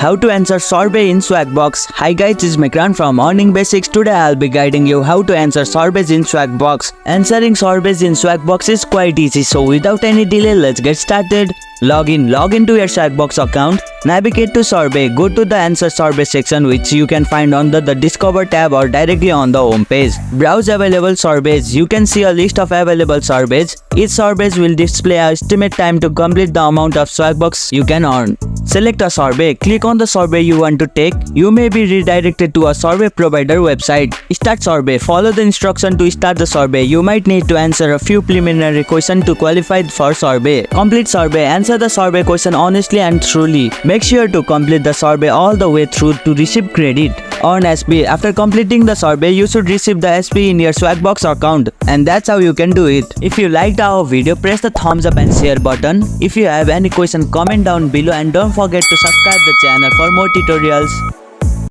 How to answer survey in Swagbucks. Hi guys, it's Mikran from Earning Basics. Today I'll be guiding you how to answer surveys in Swagbucks. Answering surveys in Swagbucks is quite easy, so without any delay, let's get started. Log into your Swagbucks account. Navigate to survey. Go to the answer survey section, which you can find under the discover tab or directly on the home page. Browse available surveys. You can see a list of available surveys. Each surveys will display a estimate time to complete the amount of Swagbucks you can earn. Select a survey. Click on the survey you want to take. You may be redirected to a survey provider website. Start survey. Follow the instruction to start the survey. You might need to answer a few preliminary questions to qualify for survey. Complete survey. Answer the survey question honestly and truly. Make sure to complete the survey all the way through to receive credit. Earn SP. After completing the survey, you should receive the SP in your Swagbucks account. And that's how you can do it. If you liked our video, press the thumbs up and share button. If you have any question, comment down below and don't forget to subscribe the channel for more tutorials.